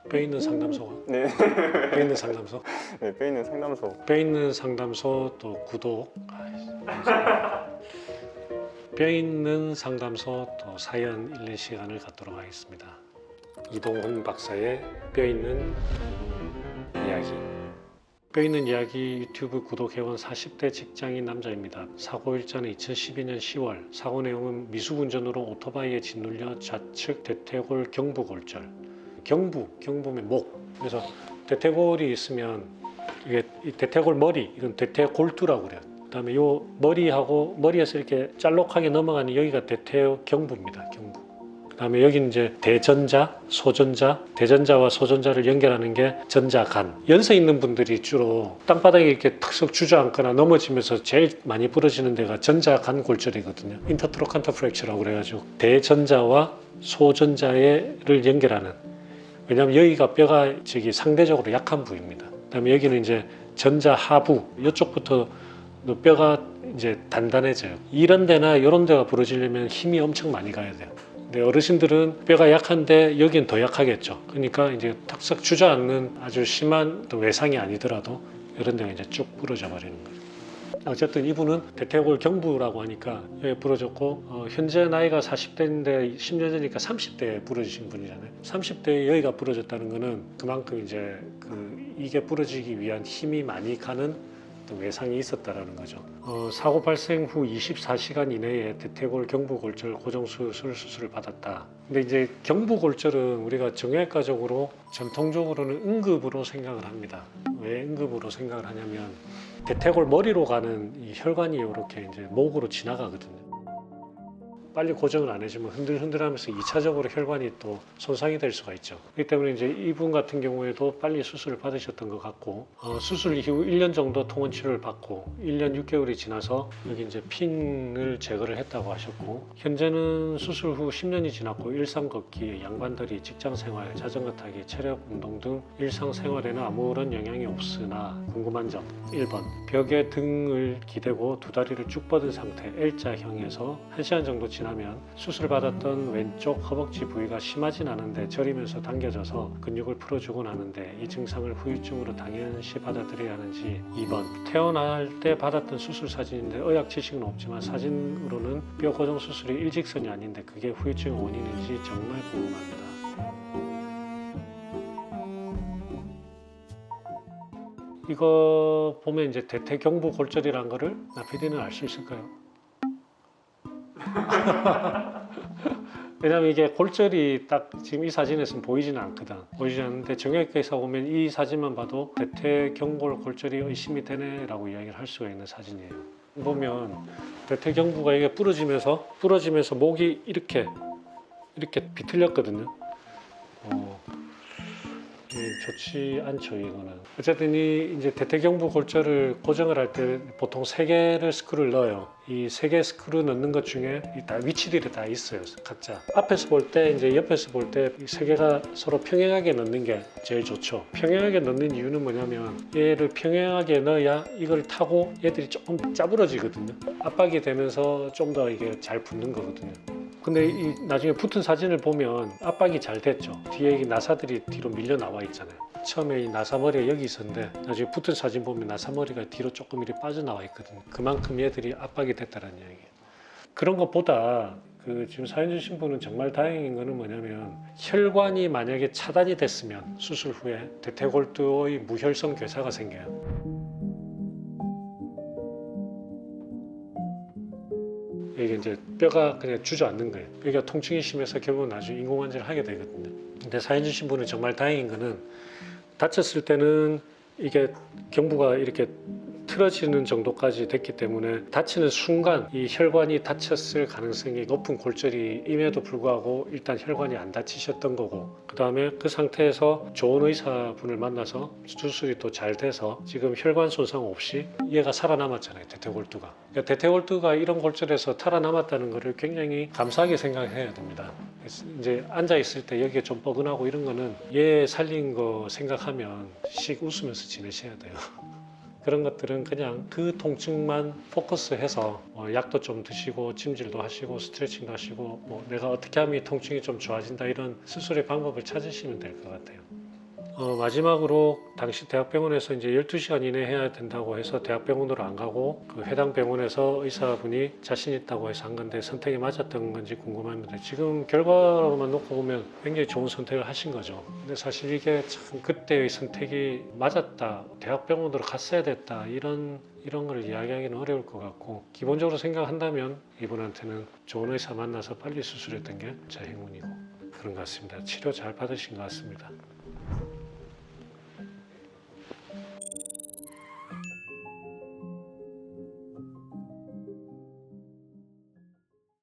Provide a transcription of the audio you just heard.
뼈 있는 상담소가? 네. 뼈 있는 상담소? 네, 뼈 있는 상담소. 뼈 있는 상담소 또 구독. 뼈 있는 상담소 또 사연 1, 2시간을 갖도록 하겠습니다. 이동훈 박사의 뼈 있는 이야기. 뼈 있는 이야기 유튜브 구독해온 40대 직장인 남자입니다. 사고 일자는 2012년 10월. 사고 내용은 미숙운전으로 오토바이에 짓눌려 좌측 대퇴골 경부골절. 경부면 목. 그래서 대퇴골이 있으면 이게 대퇴골 머리, 이건 대퇴골두라고 그래요. 그다음에 요 머리에서 이렇게 짤록하게 넘어가는 여기가 대퇴경부입니다. 경부. 그다음에 여기는 이제 대전자, 소전자, 대전자와 소전자를 연결하는 게 전자간. 연세 있는 분들이 주로 땅바닥에 이렇게 턱석 주저앉거나 넘어지면서 제일 많이 부러지는 데가 전자간 골절이거든요. 인터트로칸터 프랙처라고 그래가지고 대전자와 소전자를 연결하는. 왜냐하면 여기가 뼈가 상대적으로 약한 부위입니다. 그다음에 여기는 이제 전자 하부, 이쪽부터 뼈가 이제 단단해져요. 이런 데나 이런 데가 부러지려면 힘이 엄청 많이 가야 돼요. 근데 어르신들은 뼈가 약한데 여긴 더 약하겠죠. 그러니까 이제 탁석 주저앉는 아주 심한 외상이 아니더라도 이런 데가 이제 쭉 부러져 버리는 거예요. 어쨌든 이분은 대퇴골 경부라고 하니까 여기 부러졌고 현재 나이가 40대인데 10년 전이니까 30대에 부러지신 분이잖아요. 30대에 여기가 부러졌다는 거는 그만큼 이제 이게 부러지기 위한 힘이 많이 가는 외상이 있었다라는 거죠. 사고 발생 후 24시간 이내에 대퇴골 경부골절 고정수술을 받았다. 근데 이제 경부골절은 우리가 정형외과적으로 전통적으로는 응급으로 생각을 합니다. 왜 응급으로 생각을 하냐면 대퇴골 머리로 가는 이 혈관이 이렇게 이제 목으로 지나가거든요. 빨리 고정을 안 해주면 흔들흔들하면서 2차적으로 혈관이 또 손상이 될 수가 있죠. 그렇기 때문에 이제 이분 같은 경우에도 빨리 수술을 받으셨던 것 같고 수술 이후 1년 정도 통원 치료를 받고 1년 6개월이 지나서 여기 이제 핀을 제거를 했다고 하셨고 현재는 수술 후 10년이 지났고 일상 걷기, 양반다리, 직장생활, 자전거 타기, 체력 운동 등 일상생활에는 아무런 영향이 없으나 궁금한 점 1번 벽에 등을 기대고 두 다리를 쭉 뻗은 상태 L자형에서 1시간 정도 지나면 수술받았던 왼쪽 허벅지 부위가 심하진 않은데 저리면서 당겨져서 근육을 풀어주곤 하는데 이 증상을 후유증으로 당연시 받아들여야 하는지 2번 태어날 때 받았던 수술 사진인데 의학 지식은 없지만 사진으로는 뼈 고정 수술이 일직선이 아닌데 그게 후유증의 원인인지 정말 궁금합니다. 이거 보면 이제 대퇴경부 골절이라는 거를 나피디는 알 수 있을까요? 왜냐면 이게 골절이 딱 지금 이 사진에서는 보이지는 않거든. 보이지 않는데 정형외과에서 보면 이 사진만 봐도 대퇴경골 골절이 의심이 되네라고 이야기를 할 수가 있는 사진이에요. 보면 대퇴경부가 이게 부러지면서 목이 이렇게 비틀렸거든요. 좋지 않죠, 이거는. 어쨌든 이제 대퇴경부 골절을 고정을 할 때 보통 3개를 스크루를 넣어요. 이 3개 스크루 넣는 것 중에 다 위치들이 다 있어요, 각자. 앞에서 볼 때, 이제 옆에서 볼 때 이 3개가 서로 평행하게 넣는 게 제일 좋죠. 평행하게 넣는 이유는 뭐냐면 얘를 평행하게 넣어야 이걸 타고 얘들이 조금 짜부러지거든요. 압박이 되면서 좀 더 이게 잘 붙는 거거든요. 근데 이 나중에 붙은 사진을 보면 압박이 잘 됐죠. 뒤에 이 나사들이 뒤로 밀려 나와 있잖아요. 처음에 이 나사머리가 여기 있었는데 나중에 붙은 사진 보면 나사머리가 뒤로 조금 이렇게 빠져나와 있거든요. 그만큼 얘들이 압박이 됐다는 이야기예요. 그런 것보다 지금 사연 주신 분은 정말 다행인 거는 뭐냐면 혈관이 만약에 차단이 됐으면 수술 후에 대퇴골두의 무혈성 괴사가 생겨요. 이게 이제 뼈가 그냥 주저앉는 거예요. 뼈가 통증이 심해서 결국은 나중에 인공관절을 하게 되거든요. 근데 사연 주신 분은 정말 다행인 거는 다쳤을 때는 이게 경부가 이렇게 틀어지는 정도까지 됐기 때문에 다치는 순간 이 혈관이 다쳤을 가능성이 높은 골절임에도 불구하고 일단 혈관이 안 다치셨던 거고 그 다음에 그 상태에서 좋은 의사분을 만나서 수술이 또 잘 돼서 지금 혈관 손상 없이 얘가 살아남았잖아요. 대퇴골두가. 그러니까 대퇴골두가 이런 골절에서 살아남았다는 것을 굉장히 감사하게 생각해야 됩니다. 이제 앉아있을 때 여기가 좀 뻐근하고 이런 거는 얘 살린 거 생각하면 씩 웃으면서 지내셔야 돼요. 그런 것들은 그냥 그 통증만 포커스해서 약도 좀 드시고 찜질도 하시고 스트레칭도 하시고 내가 어떻게 하면 이 통증이 좀 좋아진다 이런 스스로의 방법을 찾으시면 될 것 같아요. 마지막으로 당시 대학병원에서 이제 12시간 이내 해야 된다고 해서 대학병원으로 안 가고 그 해당 병원에서 의사분이 자신 있다고 해서 한 건데 선택이 맞았던 건지 궁금합니다. 지금 결과로만 놓고 보면 굉장히 좋은 선택을 하신 거죠. 근데 사실 이게 참 그때의 선택이 맞았다, 대학병원으로 갔어야 됐다 이런 걸 이야기하기는 어려울 것 같고, 기본적으로 생각한다면 이분한테는 좋은 의사 만나서 빨리 수술했던 게 제 행운이고 그런 것 같습니다. 치료 잘 받으신 것 같습니다.